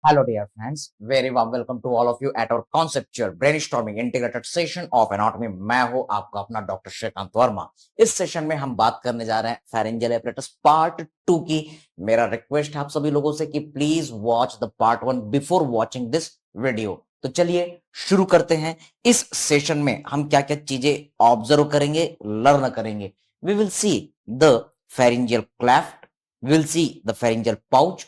Hello, dear friends. Very warm welcome to all of you at our conceptual brainstorming integrated session of anatomy. मैं हूं आपका अपना doctor Shrikant Verma. इस session में हम बात करने जा रहे हैं फेरेंजियल एपरेटस पार्ट 2 की। मेरा रिक्वेस्ट है आप सभी लोगों से कि please watch the part 1 before watching this video. तो चलिए शुरू करते हैं। इस सेशन में हम क्या क्या चीजें ऑब्जर्व करेंगे, लर्न करेंगे। We will see the pharyngeal cleft, we will see the pharyngeal pouch,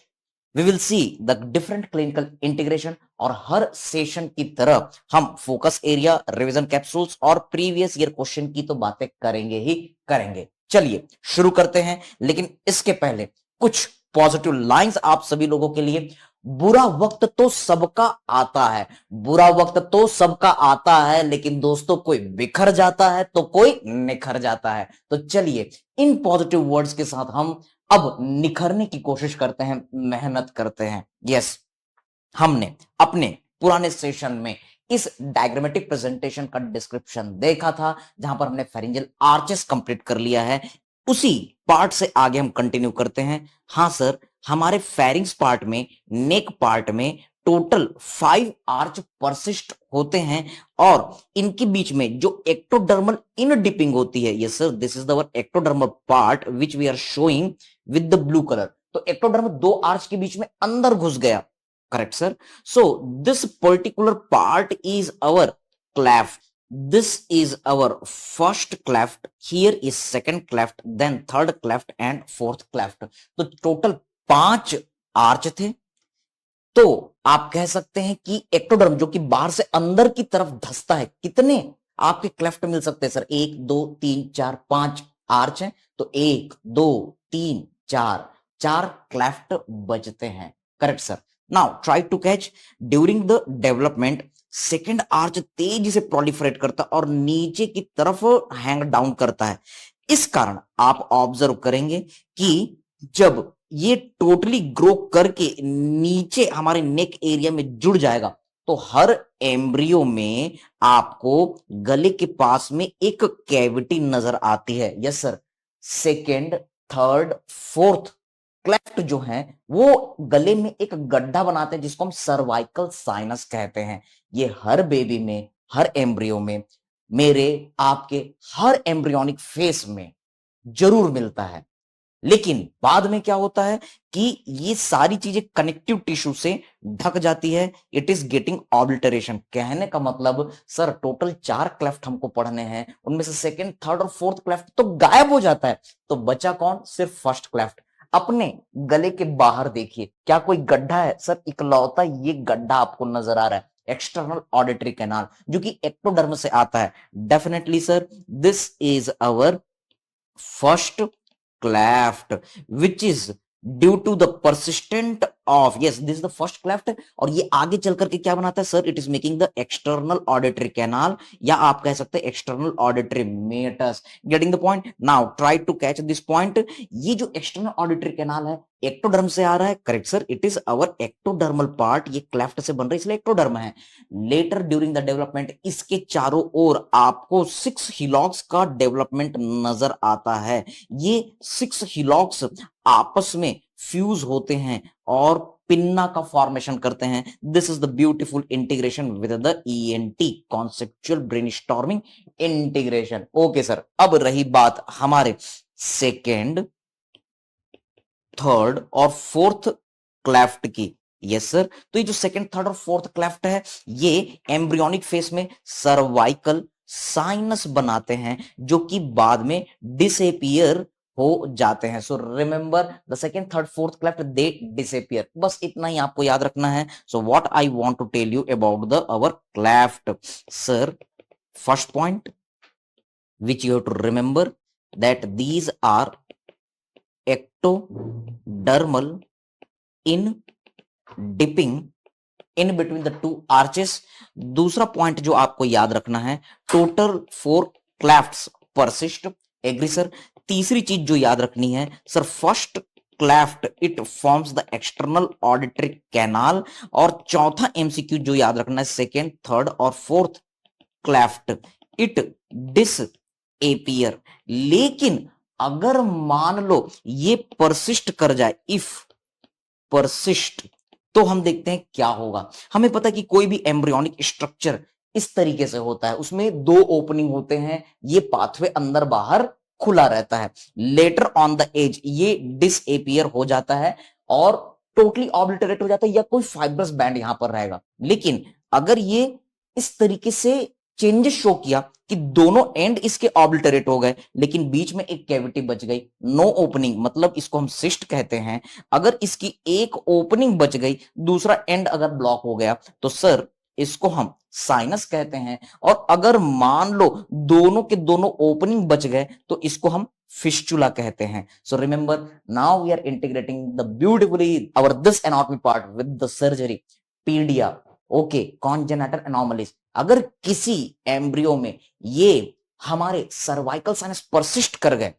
we will see the different clinical integration और हर सेशन की तरह हम फोकस एरिया, रिवीजन कैप्सूल्स और प्रीवियस ईयर क्वेश्चन की तो बातें करेंगे ही करेंगे। चलिए शुरू करते हैं, लेकिन इसके पहले कुछ पॉजिटिव लाइंस आप सभी लोगों के लिए। बुरा वक्त तो सबका आता है, बुरा वक्त तो सबका आता है, लेकिन दोस्तों कोई बिखर जाता है तो कोई निखर जाता है। तो चलिए इन पॉजिटिव वर्ड्स के साथ हम अब निखरने की कोशिश करते हैं, मेहनत करते हैं। यस, हमने अपने पुराने सेशन में इस डायग्रामेटिक प्रेजेंटेशन का डिस्क्रिप्शन देखा था, जहां पर हमने फेरेंजियल आर्चेस कंप्लीट कर लिया है। उसी पार्ट से आगे हम कंटिन्यू करते हैं। हाँ सर, हमारे फेरिंग्स पार्ट में, नेक पार्ट में टोटल 5 आर्च परसिस्ट होते हैं और इनके बीच में जो एक्टोडर्मल इन डिपिंग होती है, yes sir, this is the ectodermal part which we are showing with the blue colour. तो एक्टोडर्म दो आर्च के बीच में अंदर घुस गया। Correct, sir. So this particular part is our cleft. This is our first cleft. Here is second cleft, then third cleft and fourth cleft. तो total 5 arch थे। तो आप कह सकते हैं कि एक्टोडर्म जो कि बाहर से अंदर की तरफ धंसता है, कितने आपके क्लेफ्ट मिल सकते हैं सर? 1 2 3 4 5 आर्च हैं, तो 1 2 3 4 4 क्लेफ्ट बचते हैं। Correct sir. Now try to catch. During the development second arch तेजी से प्रोलिफरेट करता है और नीचे की तरफ हैंग डाउन करता है। इस कारण आप ऑब्जर्व करेंगे कि जब ये टोटली ग्रो करके नीचे हमारे नेक एरिया में जुड़ जाएगा, तो हर एम्ब्रियो में आपको गले के पास में एक कैविटी नजर आती है। Yes sir, second, third, fourth cleft जो है वो गले में एक गड्ढा बनाते हैं, जिसको हम सर्वाइकल साइनस कहते हैं। ये हर बेबी में, हर एम्ब्रियो में, मेरे आपके हर एम्ब्रियोनिक फेस में जरूर मिलता है। लेकिन बाद में क्या होता है कि ये सारी चीजें कनेक्टिव टिश्यू से ढक जाती है। It is getting obliteration. कहने का मतलब सर टोटल 4 क्लेफ्ट हमको पढ़ने हैं, उनमें से सेकंड, थर्ड और फोर्थ क्लेफ्ट तो गायब हो जाता है। तो बचा कौन? सिर्फ फर्स्ट क्लेफ्ट। अपने गले के बाहर देखिए, क्या कोई गड्ढा है सर? इकलौता ये गड्ढा आपको नजर आ रहा है, एक्सटर्नल ऑडिटरी कैनाल, जो कि एक्टोडर्म से आता है। Definitely sir, this is our first cleft which is due to the persistent of, yes, this is the first cleft। और ये आगे चल करके क्या बनाता है sir? It is making the external auditory canal, या आप कह सकते हैं external auditory meatus. Getting the point? Now try to catch this point. ये जो एक्सटर्नल ऑडिटरी कैनाल है एक्टोडर्म से आ रहा है। Correct sir, it is our ectodermal part. ये क्लेफ्ट से बन रहा है इसलिए एक्टोडर्म है। लेटर ड्यूरिंग द डेवलपमेंट इसके चारों ओर आपको 6 हिलॉक्स का डेवलपमेंट नजर आता है। ये 6 हिलॉक्स आपस में फ्यूज होते हैं और पिन्ना का फॉर्मेशन करते हैं। This is the beautiful integration with the ENT, conceptual brainstorming integration. Okay sir, अब रही बात हमारे सेकेंड, थर्ड और फोर्थ क्लेफ्ट की। यस सर, तो ये जो सेकंड, थर्ड और फोर्थ क्लेफ्ट है, ये एम्ब्रियोनिक फेस में सर्वाइकल साइनस बनाते हैं, जो कि बाद में डिसएपियर हो जाते हैं। So remember the second, third, fourth cleft, they disappear. बस इतना ही आपको याद रखना है। So what I want to tell you about the our cleft sir, first point which you have to remember that these are ectodermal in dipping in between the two arches। दूसरा point जो आपको याद रखना है, total 4 clefts persist. Agree sir. तीसरी चीज जो याद रखनी है sir, first cleft it forms the external auditory canal. और चौथा एमसीक्यू जो याद रखना है, सेकेंड, थर्ड और fourth cleft it disappear. लेकिन अगर मान लो ये परसिस्ट कर जाए, इफ परसिस्ट तो हम देखते हैं क्या होगा। हमें पता है कि कोई भी एम्ब्रियोनिक स्ट्रक्चर इस तरीके से होता है, उसमें दो ओपनिंग होते हैं, ये पाथवे अंदर बाहर खुला रहता है। लेटर ऑन द एज ये डिसएपियर हो जाता है और टोटली ऑब्लिटरेट हो जाता है, या कोई फाइब्रस बैंड यहां पर रहेगा। लेकिन अगर ये इस तरीके से चेंजेस शो किया कि दोनों एंड इसके ऑब्लिटरेट हो गए लेकिन बीच में एक कैविटी बच गई, नो ओपनिंग, मतलब इसको हम सिस्ट कहते हैं। अगर इसकी एक ओपनिंग बच गई, दूसरा एंड अगर ब्लॉक हो गया, तो सर इसको हम साइनस कहते हैं। और अगर मान लो दोनों के दोनों ओपनिंग बच गए तो इसको हम फिस्टुला कहते हैं। So remember, now we are integrating the beautifully our this anatomy part with the surgery pedia. Okay, congenital anomalies, अगर किसी एम्ब्रियो में ये हमारे सर्वाइकल साइनस परसिस्ट कर गए,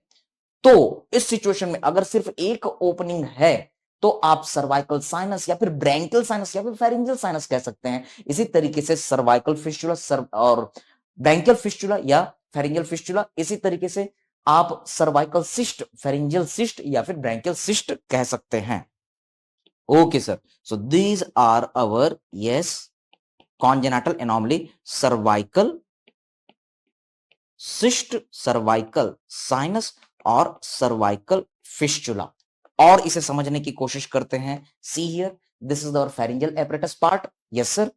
तो इस सिचुएशन में अगर सिर्फ एक ओपनिंग है तो आप सर्वाइकल साइनस या फिर ब्रैंकियल साइनस या फिर फेरिंजियल साइनस कह सकते हैं। इसी तरीके से सर्वाइकल फिस्टुला और ब्रैंकियल फिस्टुला या फेरिंजियल फिस्टुला, इसी तरीके से आप सर्वाइकल सिस्ट, फेरिंजियल सिस्ट या फिर ब्रैंकियल सिस्ट कह सकते हैं। Okay sir, so these are our yes congenital anomaly, cervical cyst, cervical sinus और cervical fistula। और इसे समझने की कोशिश करते हैं। See here, this is our pharyngeal apparatus part. Yes sir,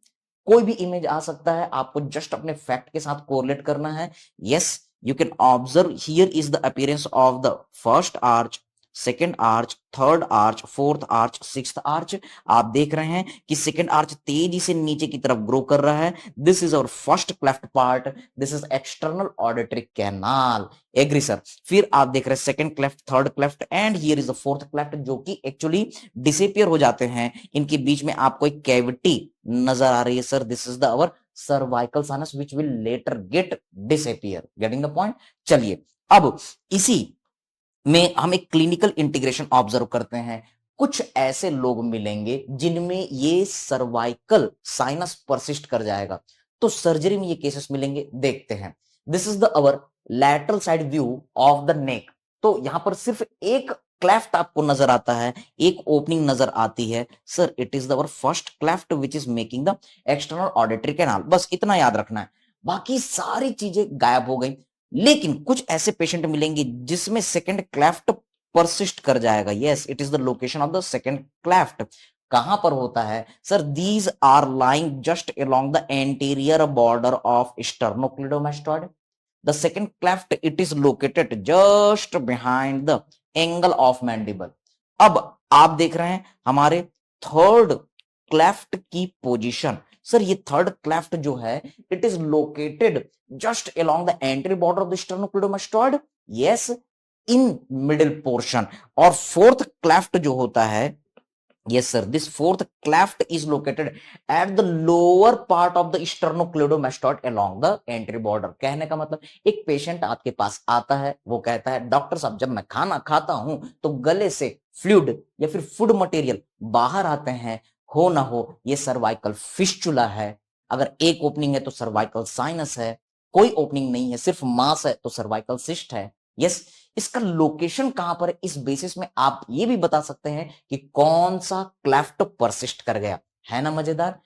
कोई भी इमेज आ सकता है, आपको जस्ट अपने फैक्ट के साथ कोरिलेट करना है। Yes, you can observe here is the appearance of the first arch, second arch, third arch, fourth arch, sixth arch. आप देख रहे हैं कि सेकेंड आर्च तेजी से नीचे की तरफ ग्रो कर रहा है। This is our first cleft part, this is external auditory canal. Agree sir. फिर आप देख रहे हैं second cleft, third cleft and here is the fourth cleft, जो कि एक्चुअली डिसअपियर हो जाते हैं। इनके बीच में आपको एक कैविटी नजर आ रही है sir, this is the our cervical sinus which will later get disappear. Getting the point. चलिए, अब इसी में हम एक क्लिनिकल इंटीग्रेशन ऑब्जर्व करते हैं। कुछ ऐसे लोग मिलेंगे जिनमें ये सर्वाइकल साइनस परसिस्ट कर जाएगा, तो सर्जरी में ये केसेस मिलेंगे, देखते हैं। This is the our lateral side view of the neck. तो यहां पर सिर्फ एक क्लेफ्ट आपको नजर आता है, एक ओपनिंग नजर आती है sir, it is our first cleft which is making the external auditory canal. बस इतना याद रखना है, बाकी सारी चीजें गायब हो गई। लेकिन कुछ ऐसे पेशेंट मिलेंगे जिसमें सेकंड क्लेफ्ट परसिस्ट कर जाएगा। Yes, it is the location of the second cleft. कहां पर होता है sir? These are lying just along the anterior border of sternocleidomastoid. The second cleft it is located just behind the angle of mandible. अब आप देख रहे हैं हमारे थर्ड क्लेफ्ट की पोजीशन। सर ये थर्ड क्लेफ्ट जो है, it is located just along the anterior border of the sternocleidomastoid, yes, in middle portion। और फोर्थ क्लेफ्ट जो होता है, yes sir, this fourth cleft is located at the lower part of the sternocleidomastoid along the anterior border। कहने का मतलब, एक patient आपके पास आता है, वो कहता है डॉक्टर साहब जब मैं खाना खाता हूं तो गले से फ्लूइड या फिर फूड मटेरियल बाहर आते हैं, हो ना हो ये सर्वाइकल फिस्टुला है। अगर एक ओपनिंग है तो सर्वाइकल साइनस है, कोई ओपनिंग नहीं है सिर्फ मास है तो सर्वाइकल सिस्ट है। यस, इसका लोकेशन कहां पर है, इस बेसिस में आप ये भी बता सकते हैं कि कौन सा क्लेफ्ट परसिस्ट कर गया। है ना मजेदार?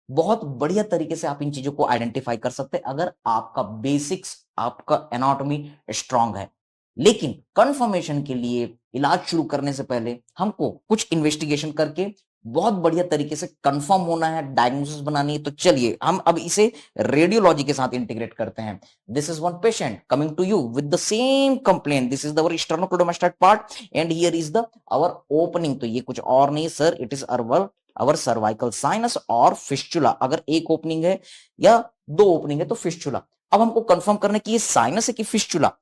बहुत बढ़िया तरीके से आप इन चीजों को आइडेंटिफाई कर सकते हैं अगर आपका बेसिक्स, आपका एनाटॉमी स्ट्रांग है। लेकिन कंफर्मेशन के लिए इलाज शुरू करने से पहले हमको कुछ इन्वेस्टिगेशन करके बहुत बढ़िया तरीके से कंफर्म होना है, डायग्नोसिस बनानी है। तो चलिए हम अब इसे रेडियोलॉजी के साथ इंटीग्रेट करते हैं। This is one patient coming to you with the same complaint. This is our sternocleidomastoid part and here is the our opening. तो ये कुछ और नहीं sir, it is our cervical sinus और फिस्टुला। अगर एक ओपनिंग है या दो ओपनिंग है तो फिस्टुला। अब हमको कंफर्म करना है कि ये साइनस है कि फिस्टुला।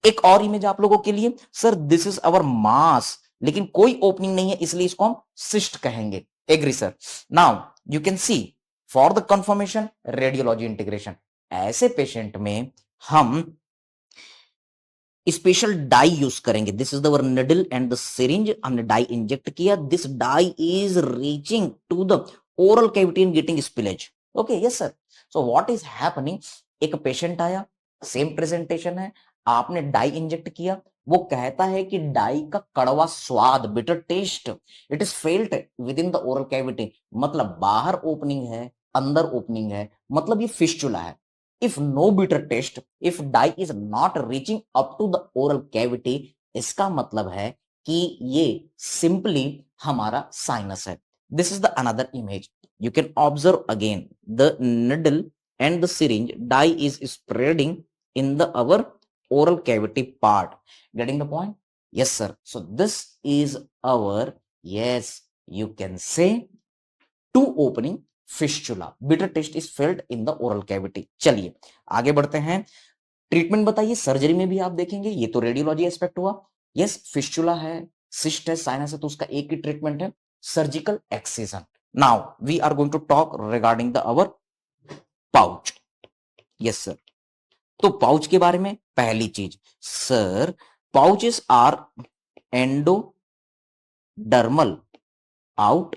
एक और इमेज आप लोगों के लिए सर, दिस इज अवर मास, लेकिन कोई ओपनिंग नहीं है इसलिए इसको हम सिस्ट कहेंगे। Agree sir? Now you can see for the confirmation radiology integration, ऐसे पेशेंट में हम स्पेशल डाई यूज करेंगे। This is the needle and the syringe, हमने डाई इंजेक्ट किया, this dye is reaching to the oral cavity and getting spillage. Okay, yes sir. So what is happening, एक patient आया, same presentation है, आपने die inject किया, वो कहता है कि डाई का कड़वा स्वाद, bitter taste, it is felt with in the oral cavity, मतलब बाहर ओपनिंग है, अंदर ओपनिंग है, मतलब ये फिस्टुला है। If no bitter taste, if dye is not reaching up to the oral cavity, इसका मतलब है कि ये सिंपली हमारा साइनस है। This is the another image, you can observe again the needle and the syringe dye is spreading in the our oral cavity part. Getting the point? Yes sir. So this is our, yes, you can say two opening fistula. Bitter taste is felt in the oral cavity. चलिए आगे बढ़ते हैं। Treatment बताइए। Surgery में भी आप देखेंगे, ये तो रेडियोलॉजी एस्पेक्ट हुआ। यस, फिस्टुला है, सिस्ट है, साइनस है, तो उसका एक ही ट्रीटमेंट है, surgical excision. Now we are going to talk regarding the our pouch. Yes sir. तो पाउच के बारे में पहली चीज sir, pouches are endodermal out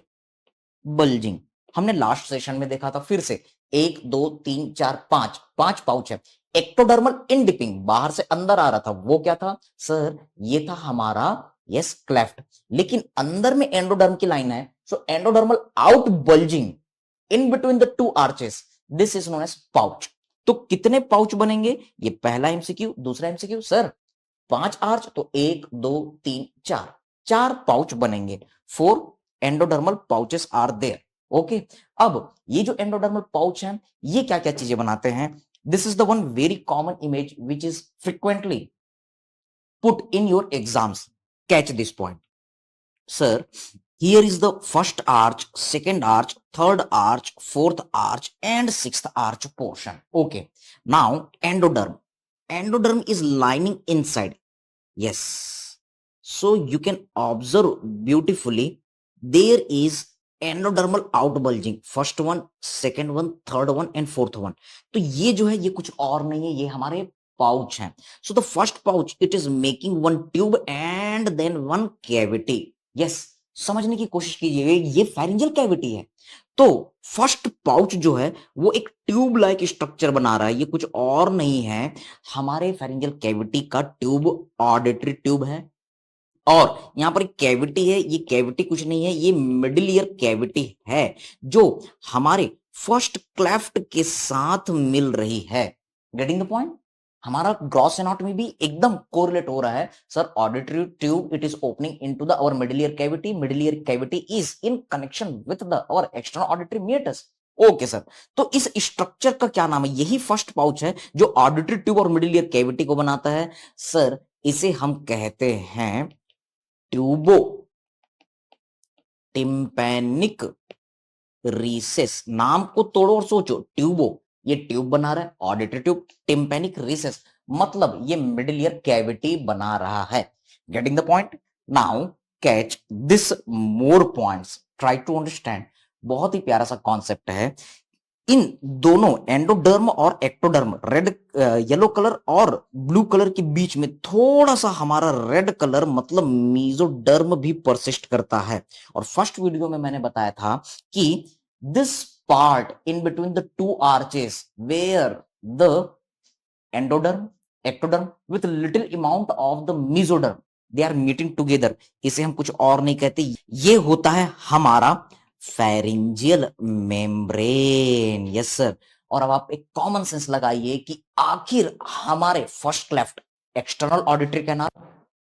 bulging. हमने लास्ट सेशन में देखा था, फिर से 1 2 3 4 5 5 पाउच है। एक्टोडर्मल इनडिपिंग, बाहर से अंदर आ रहा था, वो क्या था सर? ये था हमारा, यस, क्लेफ्ट। लेकिन अंदर में एंडोडर्म की लाइन है, so endodermal out bulging in between the two arches, this is known as pouch. तो कितने पाउच बनेंगे? ये पहला एमसीक्यू। दूसरा एमसीक्यू सर, 5 आर्च, तो 1 2 3 4, 4 पाउच बनेंगे। 4 endodermal pouches are there. Okay, अब ये जो एंडोडर्मल पाउच है, ये क्या क्या चीजें बनाते हैं? This is the one very common image which is frequently put in your exams. Catch this point sir. Here is the first arch, second arch, third arch, fourth arch, and sixth arch portion. Okay. Now, endoderm. Endoderm is lining inside. Yes. So you can observe beautifully. There is endodermal outbulging. First one, second one, third one, and fourth one. तो ये जो है, ये कुछ और नहीं है, ये हमारे पाउच हैं। So the first pouch, it is making one tube and then one cavity. Yes. समझने की कोशिश कीजिए, ये फेरिंजियल कैविटी है। तो फर्स्ट पाउच जो है वो एक ट्यूब लाइक स्ट्रक्चर बना रहा है, ये कुछ और नहीं है, हमारे फेरिंजियल कैविटी का ट्यूब, ऑडिटरी ट्यूब है। और यहां पर एक कैविटी है, ये कैविटी कुछ नहीं है, ये मिडिल ईयर कैविटी है जो हमारे फर्स्ट क्लेफ्ट के साथ मिल रही है। Getting the point? हमारा ग्रॉस एनाटॉमी भी एकदम कोरिलेट हो रहा है sir. Auditory tube, it is opening into the our middle ear cavity, middle ear cavity is in connection with the our external auditory meatus. Okay sir, तो इस structure का क्या नाम है? यही फर्स्ट पाउच है जो ऑडिटरी ट्यूब और मिडिल ईयर कैविटी को बनाता है सर। इसे हम कहते हैं ट्यूबो टिम्पैनिक रीसेस। नाम को तोड़ो और सोचो, ट्यूबो, ये ट्यूब बना रहा है, ऑडिटरी ट्यूब, टिम्पैनिक रीसेस, मतलब ये मिडिल ईयर कैविटी बना रहा है। Getting the point? Now catch this more points, try to understand. बहुत ही प्यारा सा कॉन्सेप्ट है। इन दोनों एंडोडर्म और एक्टोडर्म, रेड, येलो कलर और ब्लू कलर के बीच में थोड़ा सा हमारा रेड कलर मतलब मीजोडर्म भी परसिस्ट करता है। और फर्स्ट वीडियो में मैंने बताया था कि this part in between the two arches where the endoderm, ectoderm with little amount of the mesoderm, they are meeting together, इसे हम कुछ और नहीं कहते, ये होता है हमारा फेरिंजियल मेम्ब्रेन। Yes sir. और अब आप एक कॉमन सेंस लगाइए कि आखिर हमारे first cleft, external auditory canal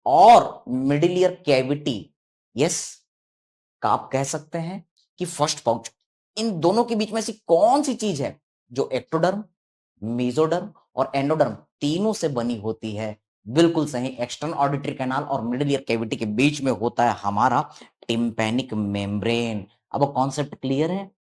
और मिडिल ईयर कैविटी, यस, का आप कह सकते हैं कि फर्स्ट पाउच, इन दोनों के बीच में ऐसी कौन सी चीज है जो एक्टोडर्म, मेसोडर्म और एंडोडर्म तीनों से बनी होती है? बिल्कुल सही, एक्सटर्नल ऑडिटरी कैनाल और मिडिल ईयर कैविटी के बीच में होता है हमारा टिम्पैनिक मेम्ब्रेन। अब कॉन्सेप्ट क्लियर है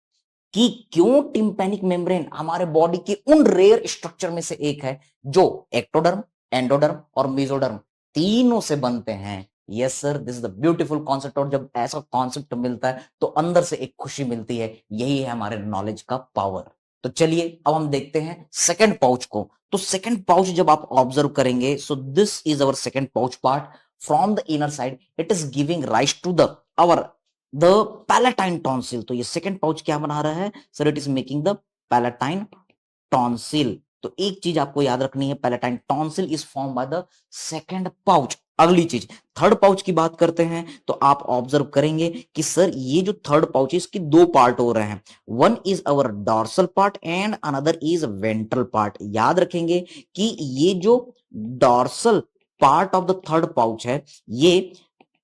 कि क्यों टिम्पैनिक मेम्ब्रेन हमारे बॉडी के उन रेयर स्ट्रक्चर में से एक है जो एक्टोडर्म, एंडोडर्म और मेसोडर्म तीनों से बनते हैं। Yes sir, this is the beautiful concept. और जब ऐसा कॉन्सेप्ट मिलता है तो अंदर से एक खुशी मिलती है, यही है हमारे नॉलेज का पावर। तो चलिए अब हम देखते हैं सेकंड पाउच को। तो सेकंड पाउच जब आप ऑब्जर्व करेंगे, so this is our second pouch part from the inner side, it is giving rise to the our the palatine tonsil. तो ये सेकंड पाउच क्या बना रहा है sir? It is making the palatine tonsil. तो एक चीज आपको याद रखनी है, palatine tonsil is form by the second pouch. अगली चीज थर्ड पाउच की बात करते हैं तो आप ऑब्जर्व करेंगे कि सर ये जो थर्ड पाउच है इसकी दो पार्ट हो रहे हैं, one is our dorsal part and another is ventral part. याद रखेंगे कि ये जो dorsal part of the third pouch है ये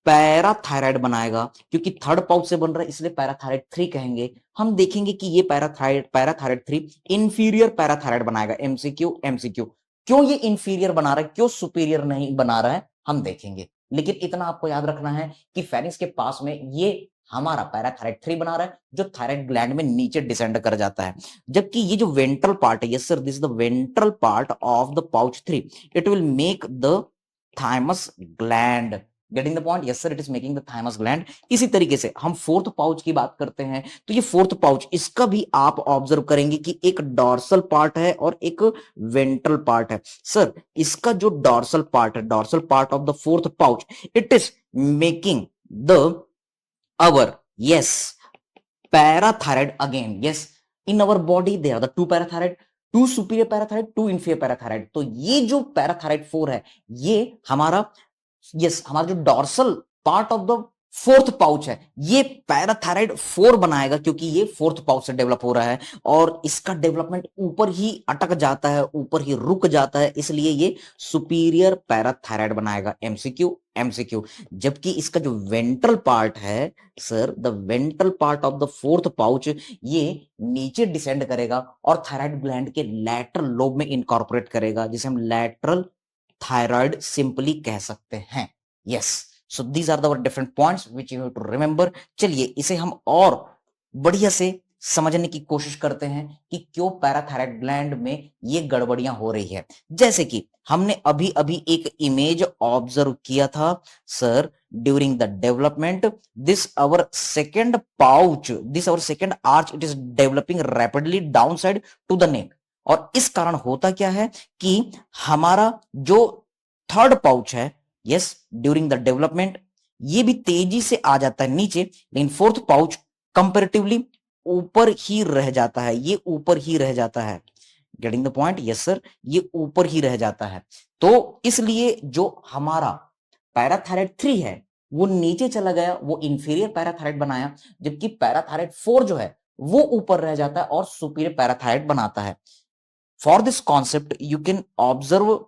पैराथायराइड बनाएगा, क्योंकि थर्ड पाउच से बन रहा है इसलिए पैराथायराइड 3 कहेंगे। हम देखेंगे कि ये पैराथायराइड 3 इंफीरियर पैराथायराइड बनाएगा। एमसीक्यू एमसीक्यू, क्यों ये इंफीरियर बना रहा है, क्यों सुपीरियर नहीं बना रहा है, हम देखेंगे। लेकिन इतना आपको याद रखना है कि फेरिंक्स के पास में ये हमारा पैराथायराइड 3 बना रहा है जो थायराइड ग्लैंड में नीचे डिसेंड कर जाता है, जबकि ये जो वेंट्रल पार्ट है, yes sir this is the ventral part of the pouch 3, it will make the thymus gland. Getting the point, yes sir it is making the thymus gland. इसी तरीके से हम फोर्थ पाउच की बात करते हैं तो ये फोर्थ पाउच, इसका भी आप ऑब्जर्व करेंगे कि एक डॉर्सल पार्ट है और एक वेंट्रल पार्ट है। सर इसका जो डॉर्सल पार्ट है, dorsal part of the fourth pouch, it is making the our yes parathyroid again. Yes, in our body there are the two parathyroid, two superior parathyroid, two inferior parathyroid. तो ये जो parathyroid 4 है ये हमारा हमारा जो dorsal part of the fourth pouch है ये पैराथायराइड 4 बनाएगा, क्योंकि ये फोर्थ पाउच से डेवलप हो रहा है और इसका डेवलपमेंट ऊपर ही अटक जाता है, ऊपर ही रुक जाता है, इसलिए ये सुपीरियर पैराथायराइड बनाएगा। MCQ MCQ. जबकि इसका जो वेंट्रल पार्ट है sir, the ventral part of the fourth pouch, ये नीचे डिसेंड करेगा और थायराइड ग्लैंड के लैटरल लोब में इनकॉर्पोरेट करेगा, जिसे हम लैटरल थायराइड सिंपली कह सकते हैं। Yes, so these are the different points which you have to remember. चलिए इसे हम और बढ़िया से समझने की कोशिश करते हैं कि क्यों पैराथायराइड ग्लैंड में ये गड़बड़ियां हो रही है। जैसे कि हमने अभी अभी एक इमेज ऑब्जर्व किया था sir, during the development this our second pouch, this our second arch, it is developing rapidly down side to the neck. और इस कारण होता क्या है कि हमारा जो थर्ड पाउच है, यस ड्यूरिंग द डेवलपमेंट ये भी तेजी से आ जाता है नीचे, लेकिन फोर्थ पाउच कंपैरेटिवली ऊपर ही रह जाता है, ये ऊपर ही रह जाता है। Getting the point, yes sir ये ऊपर ही रह जाता है। तो इसलिए जो हमारा पैराथायराइड 3 है वो नीचे चला गया, वो इंफीरियर पैराथायराइड बनाया, जबकि पैराथायराइड 4 जो है वो ऊपर रह जाता है और सुपीरियर पैराथायराइड बनाता है। For this concept you can observe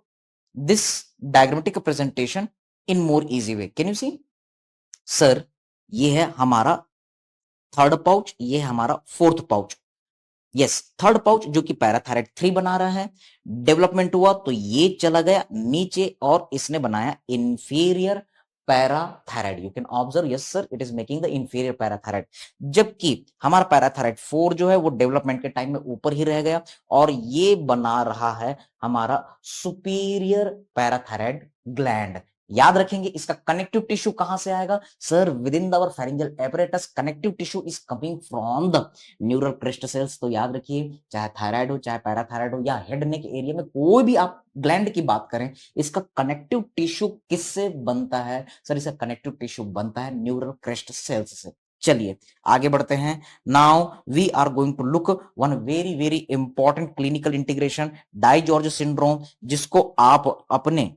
this diagrammatic presentation in more easy way. Can you see? Sir ये है हमारा थर्ड पाउच, ये है हमारा fourth pouch. Yes, third pouch जो कि पैराथायराइड 3 बना रहा है, डेवलपमेंट हुआ तो ये चला गया नीचे और इसने बनाया inferior parathyroid. You can observe, yes sir it is making the inferior parathyroid. जबकि हमारा पैराथायराइड 4 जो है वो डेवलपमेंट के टाइम में ऊपर ही रह गया और ये बना रहा है हमारा सुपीरियर पैराथायराइड ग्लैंड। याद रखेंगे इसका कनेक्टिव टिश्यू कहां से आएगा sir, within our pharyngeal apparatus connective tissue is coming from the neural crest cells. तो याद रखिए चाहे थायराइड हो, चाहे पैराथायराइड हो या हेड नेक एरिया में कोई भी आप ग्लैंड की बात करें, इसका कनेक्टिव टिश्यू किससे बनता है सर, इसका कनेक्टिव टिश्यू बनता है न्यूरल क्रेस्ट सेल्स से। चलिए आगे बढ़ते हैं। Now we are going to look one very very important clinical integration, DiGeorge syndrome, जिसको आप अपने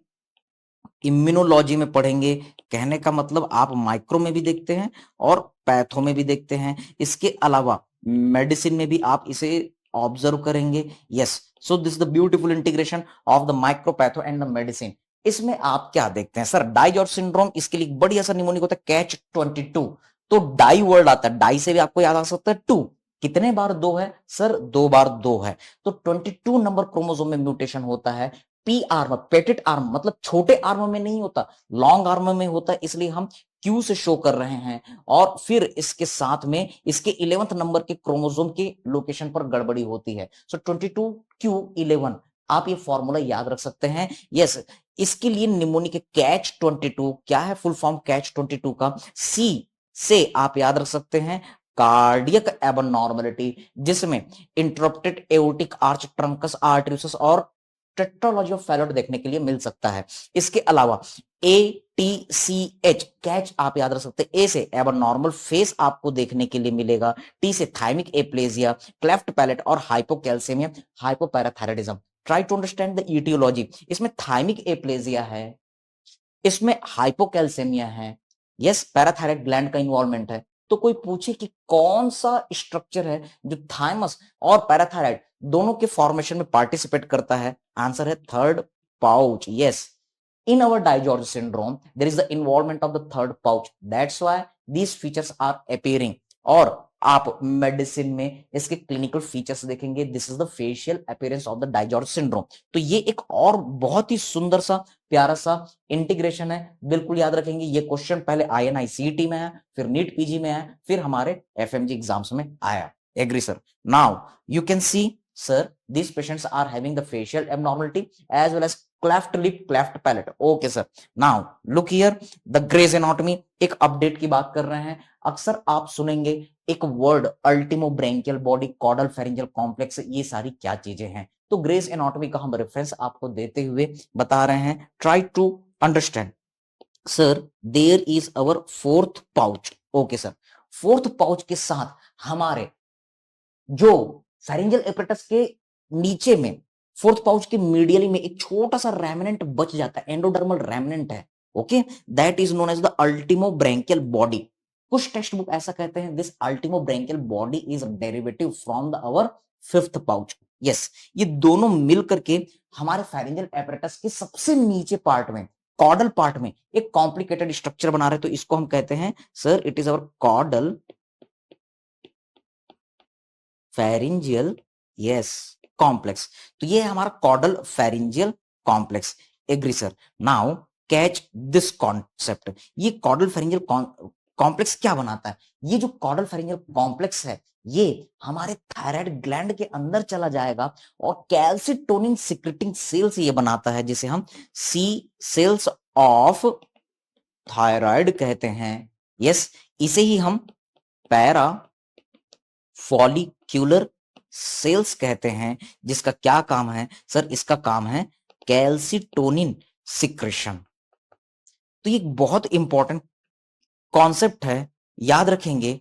इम्यूनोलॉजी में पढ़ेंगे। कहने का मतलब आप माइक्रो में भी देखते हैं और पैथो में भी देखते हैं, इसके अलावा मेडिसिन में भी आप इसे ऑब्जर्व करेंगे। Yes, so this the beautiful integration of the micropatho and the medicine. इसमें आप क्या देखते हैं सर, डाई जॉर्ज सिंड्रोम, इसके लिए बढ़िया सा निमोनिक होता है कैच 22। तो डाई वर्ड आता है, डाई से भी आपको याद आ सकता है 2, कितने बार 2 है सर, 2 बार 2 है। तो 22 नंबर क्रोमोसोम में म्यूटेशन होता है। पी आर्म, पेटेड आर्म मतलब छोटे आर्म में नहीं होता, लॉन्ग आर्म में होता है, इसलिए हम क्यू से शो कर रहे हैं। और फिर इसके साथ में इसके 11th नंबर के क्रोमोसोम के लोकेशन पर गड़बड़ी होती है। सो 22q11 आप ये फॉर्मूला याद रख सकते हैं। यस, इसके लिए निमोनिक कैच 22, क्या है फुल फॉर्म कैच 22 का, सी से आप याद रख सकते हैं कार्डियक एबनॉर्मलिटी, जिसमें इंटरप्टेड एओर्टिक आर्च, ट्रंकस आर्टरीसिस और टेट्रालॉजी ऑफ फैलोट देखने के लिए मिल सकता है। इसके अलावा ATCH कैच आप याद रख सकते हैं, ए से एबनॉर्मल फेस आपको देखने के लिए मिलेगा, टी से थाइमिक एप्लेजिया, क्लेफ्ट पैलेट और hypocalcaemia, hypoparathyroidism. Try to understand the aetiology. इसमें थाइमिक एप्लेजिया है, इसमें हाइपोकैल्सेमिया है, यस पैराथायराइड ग्लैंड का इन्वॉल्वमेंट है। तो कोई पूछे कि कौन सा स्ट्रक्चर है जो थाइमस और पैराथायराइड दोनों के फॉर्मेशन में पार्टिसिपेट करता है, आंसर है third pouch. Yes, in our Dijorge syndrome there is the involvement of the third pouch, that's why these features are appearing। और आप मेडिसिन में इसके क्लिनिकल फीचर्स देखेंगे, this is the facial appearance of the DiGeorge syndrome. तो ये एक और बहुत ही सुंदर सा प्यारा सा इंटीग्रेशन है, बिल्कुल याद रखेंगे। ये क्वेश्चन पहले INI-CET में है, फिर नीट पीजी में है, फिर हमारे FMG एग्जाम्स में आया। Agree sir? Now you can see sir, these patients are having the facial abnormality as well as cleft lip, cleft palate। okay sir, now look here the Gray's anatomy। एक update की बात कर रहे हैं। अक्सर आप सुनेंगे एक word ultimo branchial body, caudal pharyngeal complex, ये सारी क्या चीजें हैं? तो ग्रेस एनाटॉमी का हम रेफरेंस आपको देते हुए बता रहे हैं, try to understand. Sir there is our fourth pouch. Okay sir, fourth pouch के साथ हमारे जो फेरिंजियल एपरेटस के नीचे में फोर्थ पाउच के मीडियली में एक छोटा सा रेमिनेंट बच जाता है, एंडोडर्मल रेमिनेंट है। Okay, that is known as the ultimo branchial body. कुछ टेक्स्ट बुक ऐसा कहते हैं this ultimo branchial body is derivative from the our fifth pouch. Yes, ये दोनों मिल करके हमारे फेरिंजियल एपरेटस के सबसे नीचे पार्ट में, कॉर्डल पार्ट में एक कॉम्प्लिकेटेड स्ट्रक्चर बना रहे हैं। तो इसको हम कहते हैं sir it is our caudal pharyngeal yes complex. तो ये है हमारा caudal pharyngeal complex. Agree sir? Now catch this concept. ये कॉर्डल फेरिंजियल कॉम्प्लेक्स क्या बनाता है? ये जो कॉर्डल फेरिंजियल कॉम्प्लेक्स है ये हमारे थायराइड ग्लैंड के अंदर चला जाएगा और कैल्सिटोनिन सिक्रेटिंग सेल्स ये बनाता है, जिसे हम सी सेल्स ऑफ थायराइड कहते हैं। यस, इसे ही हम पैरा फॉलिक्यूलर सेल्स कहते हैं, जिसका क्या काम है सर? इसका काम है कैल्सिटोनिन सिक्रेशन। तो ये बहुत इंपॉर्टेंट कॉन्सेप्ट है, याद रखेंगे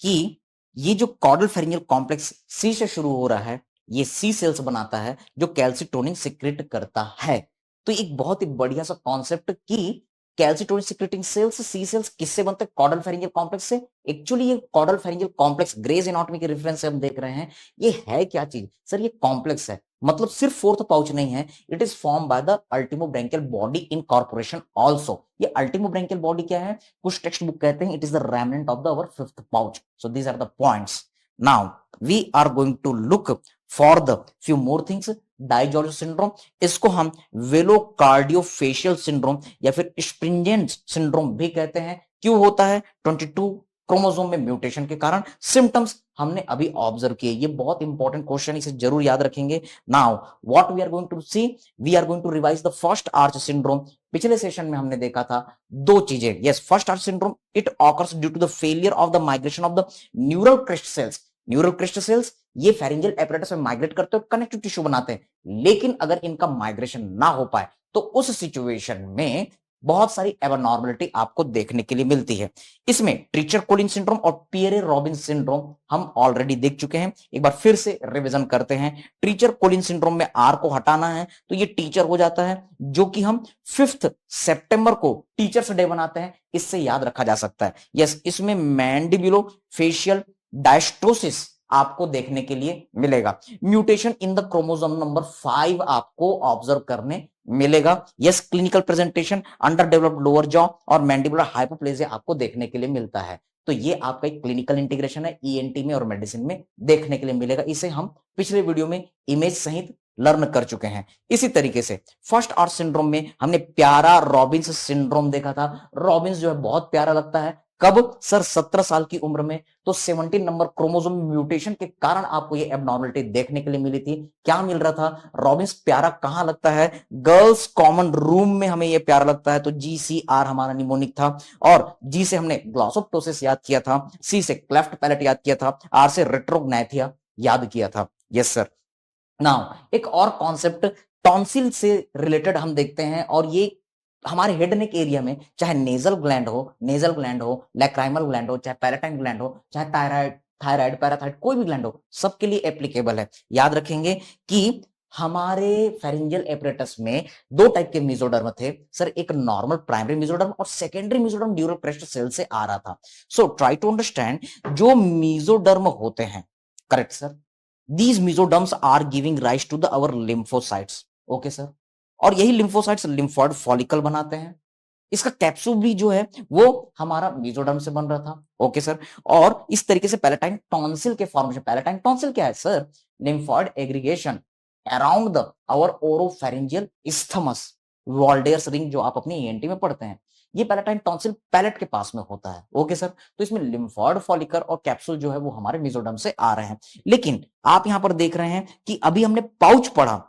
कि ये जो कॉर्डल फेरिंजियल कॉम्प्लेक्स सी से शुरू हो रहा है, ये सी सेल्स बनाता है जो कैल्सिटोनिन सिक्रेट करता है। तो एक बहुत ही बढ़िया सा कॉन्सेप्ट कि calcitonin secreting cells, C cells किससे बनते हैं? कॉर्डल फेरिंजियल कॉम्प्लेक्स से। एक्चुअली ये caudal pharyngeal complex Gray's anatomy के रेफरेंस से हम देख रहे हैं। ये है क्या चीज सर? ये कॉम्प्लेक्स है, मतलब सिर्फ फोर्थ पाउच नहीं है, it is form by the ultimo branchial body incorporation also. ये अल्टीमो ब्रेंकियल बॉडी क्या है? कुछ टेक्स्ट बुक कहते हैं it is the remnant of the our fifth pouch. So these are the points. Now we are going to look for the few more things. DiGeorge syndrome, इसको हम वेलोकार्डियोफेशियल syndrome या फिर स्प्रिंजेंट syndrome भी कहते हैं। क्यों होता है? 22 क्रोमोसोम में म्यूटेशन के कारण। सिम्टम्स हमने अभी ऑब्जर्व किए। ये बहुत इंपॉर्टेंट क्वेश्चन, इसे जरूर याद रखेंगे। Now what we are going to see, we are going to revise the first arch syndrome. पिछले सेशन में हमने देखा था दो चीजें। Yes, first arch syndrome it occurs due to the failure of the migration of the neural crest cells. Neural crest cells ये pharyngeal apparatus में migrate करते हैं, कनेक्टिव टिश्यू बनाते हैं, लेकिन अगर इनका माइग्रेशन ना हो पाए तो उस सिचुएशन में बहुत सारी एबनॉर्मलिटी आपको देखने के लिए मिलती है। इसमें ट्रीचर कोलिन सिंड्रोम और पियरे रॉबिन सिंड्रोम हम ऑलरेडी देख चुके हैं, एक बार फिर से रिवीजन करते हैं। ट्रीचर कोलिन सिंड्रोम में आर को हटाना है तो ये टीचर हो जाता है, जो कि हम 5 सितंबर को टीचर्स डे बनाते हैं, इससे याद रखा जा सकता है। यस, इसमें मैंडिबुलो फेशियल डायस्ट्रोसिस आपको देखने के लिए मिलेगा। Mutation in the chromosome number 5 आपको ऑब्जर्व करने मिलेगा। Yes, clinical presentation under developed lower jaw और मैंडिबुलर हाइपोप्लेजिया आपको देखने के लिए मिलता है। तो ये आपका एक क्लिनिकल इंटीग्रेशन है, ईएनटी में और मेडिसिन में देखने के लिए मिलेगा। इसे हम पिछले वीडियो में इमेज सहित लर्न कर चुके हैं। इसी तरीके से फर्स्ट आर्च सिंड्रोम में हमने प्यारा रॉबिन्स सिंड्रोम देखा था। रॉबिन्स जो है बहुत प्यारा लगता है। कब सर? 17 साल की उम्र में। तो 17 नंबर क्रोमोसोम म्यूटेशन के कारण आपको ये एबनॉर्मलिटी देखने के लिए मिली थी। क्या मिल रहा था? रॉबिन्स प्यारा कहां लगता है? गर्ल्स कॉमन रूम में हमें ये प्यारा लगता है। तो GCR हमारा निमोनिक था, और G से हमने ग्लॉसोप्टोसिस याद किया था, C से क्लेफ्ट पैलेट याद किया था, R से रेट्रोग्नाथिया याद किया था। Yes sir. नाउ एक और कॉन्सेप्ट टॉन्सिल से रिलेटेड हम देखते हैं, और ये हमारे हेड नेक एरिया में चाहे नेजल ग्लैंड हो, लैक्राइमल ग्लैंड हो, चाहे पैराटाइन ग्लैंड हो, चाहे थायराइड पैराथाइड कोई भी ग्लैंड हो, सबके लिए एप्लीकेबल है। याद रखेंगे कि हमारे फेरिंजियल एपरेटस में दो टाइप के मेसोडर्म थे सर, एक नॉर्मल प्राइमरी मेसोडर्म और secondary mesoderm dural crest cell से आ रहा था। सो ट्राई टू अंडरस्टैंड जो मेसोडर्म होते हैं, correct sir, these mesoderms are giving rise to the our lymphocytes. Okay sir, और यही लिम्फोसाइट्स लिम्फोइड फॉलिकल बनाते हैं। इसका कैप्सूल भी जो है वो हमारा मेसोडर्म से बन रहा था। ओके सर, और इस तरीके से पैलेटाइन टॉन्सिल के फॉर्मेशन, पैलेटाइन टॉन्सिल क्या है sir, lymphoid aggregation around the our oropharyngeal isthmus, Waldeyer's ring जो आप अपनी ईएनटी में पढ़ते हैं, ये पैलेटाइन टॉन्सिल पैलेट के पास में होता है। ओके सर, तो इसमें लिम्फोइड फॉलिकल और कैप्सूल जो है वो हमारे मेसोडर्म से आ रहे हैं। लेकिन आप यहां पर देख रहे हैं कि अभी हमने पाउच पढ़ा,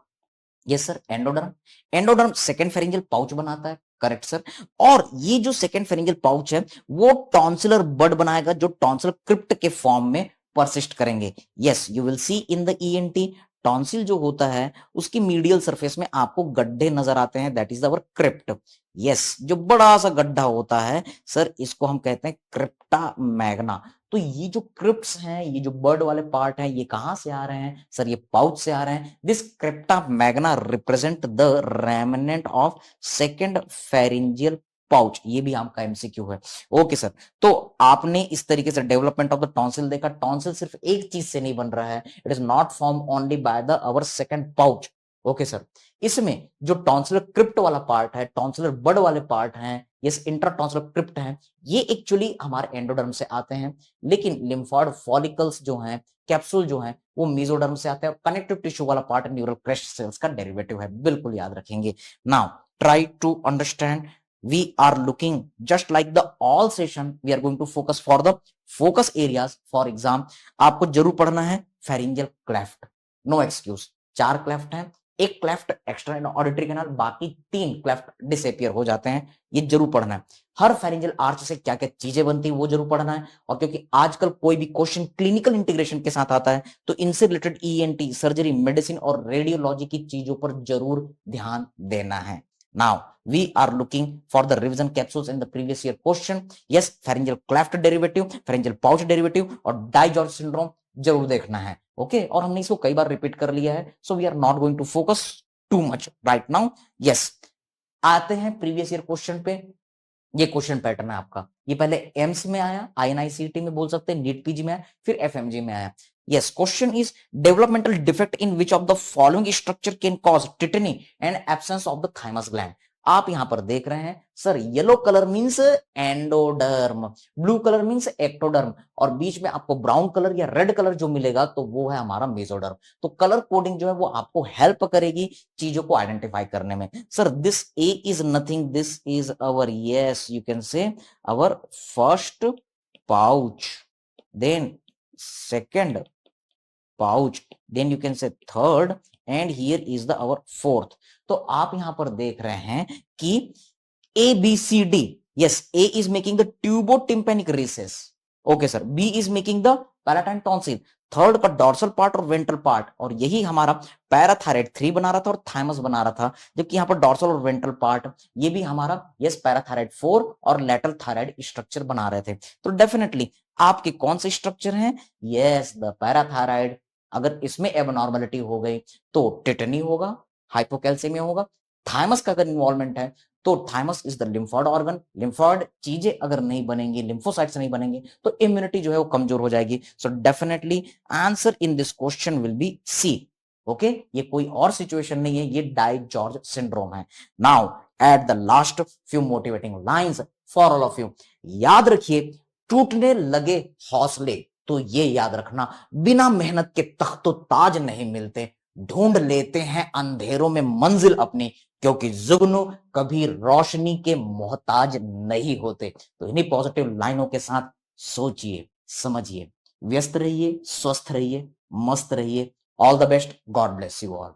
yes sir, endoderm, endoderm second pharyngeal pouch बनाता है, करेक्ट सर, और ये जो सेकंड फेरिंजियल पाउच है वो टॉन्सिलर बड बनाएगा जो टॉन्सिलर क्रिप्ट के फॉर्म में परसिस्ट करेंगे। Yes, you will see in the ENT tonsil जो होता है उसकी मीडियल सरफेस में आपको गड्ढे नजर आते हैं, that is our crypt. Yes, जो बड़ा सा गड्ढा होता है सर इसको हम कहते हैं क्रिप्टा मैग्ना। तो ये जो क्रिप्ट्स हैं, ये जो बर्ड वाले पार्ट हैं, ये कहां से आ रहे हैं सर, ये पाउच से आ रहे हैं। This crypta magna represent the remnant of second pharyngeal pouch, ये भी आपका एमसीक्यू है। ओके सर, तो आपने इस तरीके से डेवलपमेंट ऑफ द टॉन्सिल देखा। टॉन्सिल सिर्फ एक चीज से नहीं बन रहा है, it is not form only by the our second pouch. Okay sir, इसमें जो टॉन्सिलर क्रिप्ट वाला पार्ट है, टॉन्सिलर बड वाले पार्ट हैं, यस इंट्राटॉन्सिलर क्रिप्ट हैं, ये एक्चुअली हमारे एंडोडर्म से आते हैं। लेकिन लिम्फोइड फॉलिकल्स जो हैं, कैप्सूल जो हैं, वो मेसोडर्म से आते हैं। कनेक्टिव टिश्यू वाला पार्ट न्यूरल क्रेस्ट सेल्स का डेरिवेटिव है, बिल्कुल याद रखेंगे। Now try to understand, we are looking just like the all session, we are going to focus for the focus areas for exam। आपको जरूर पढ़ना है pharyngeal cleft, no excuse। 4 cleft हैं, एक क्लेफ्ट एक्सटर्नल ऑडिटरी कैनाल, बाकी 3 cleft disappear हो जाते हैं, ये जरूर पढ़ना है। हर फेरिंजियल आर्च से क्या क्या चीजें बनती है वो जरूर पढ़ना है। और क्योंकि आजकल कोई भी क्वेश्चन क्लिनिकल इंटीग्रेशन के साथ आता है तो इनसे रिलेटेड ईएनटी, सर्जरी, मेडिसिन और रेडियोलॉजी की चीजों पर जरूर ध्यान देना है। Now we are looking for the revision capsules in the previous year question। yes, pharyngeal cleft derivative, pharyngeal pouch derivative और डाइजॉर्ज सिंड्रोम जरूर देखना है। ओके, और हमने इसको कई बार रिपीट कर लिया है, so we are not going to focus too much right now. Yes, आते हैं प्रीवियस ईयर क्वेश्चन पे। ये क्वेश्चन पैटर्न है आपका, ये पहले एम्स में आया, आईएनआईसीटी में बोल सकते हैं, नीट पीजी में आया, फिर एफएमजी में आया। Yes, question is developmental defect in which of the following structure can cause tetany and absence of the thymus gland. आप यहां पर देख रहे हैं sir, yellow colour means endoderm, blue colour means ectoderm, और बीच में आपको ब्राउन कलर या रेड कलर जो मिलेगा तो वो है हमारा मेसोडर्म। तो कलर कोडिंग जो है वो आपको हेल्प करेगी चीजों को आइडेंटिफाई करने में। Sir this a is nothing, this is our, yes you can say our first pouch, then second pouch, then you can say third, and here is the our fourth। तो आप यहां पर देख रहे हैं कि A B C D, yes, A is making the tubotympanic recess, okay sir, B is making the palatine tonsil, third का dorsal part और वेंट्रल पार्ट, और यही हमारा पैराथायराइड 3 बना रहा था और थाइमस बना रहा था, जबकि यहाँ पर डॉर्सल और वेंट्रल पार्ट ये भी हमारा यस पैराथायराइड 4 और लेटरल थायराइड स्ट्रक्चर बना रहे थे। तो डेफिनेटली आपके कौन से स्ट्रक्चर हैं, यस द पैराथायराइड। अगर इसमें एबनॉर्मलिटी हो गई तो टिटनी होगा, हाइपोकैल्सीमिया होगा। थाइमस का अगर इन्वॉल्वमेंट है तो thymus is the lymphoid organ, lymphoid चीजें अगर नहीं बनेंगी, लिम्फोसाइट्स नहीं बनेंगे तो इम्यूनिटी जो है वो कमजोर हो जाएगी। So definitely answer in this question will be C. Okay, ये कोई और सिचुएशन नहीं है, ये डाइजॉर्ज सिंड्रोम है। Now at the last few motivating lines for all of you, याद रखिए टूटने लगे हौसले, तो ये याद रखना बिना मेहनत के तख्तो ताज नहीं मिलते, ढूंढ लेते हैं अंधेरों में मंजिल अपनी, क्योंकि जुगनू कभी रोशनी के मोहताज नहीं होते। तो इन्हीं पॉजिटिव लाइनों के साथ सोचिए, समझिए, व्यस्त रहिए, स्वस्थ रहिए, मस्त रहिए। All the best, God bless you all.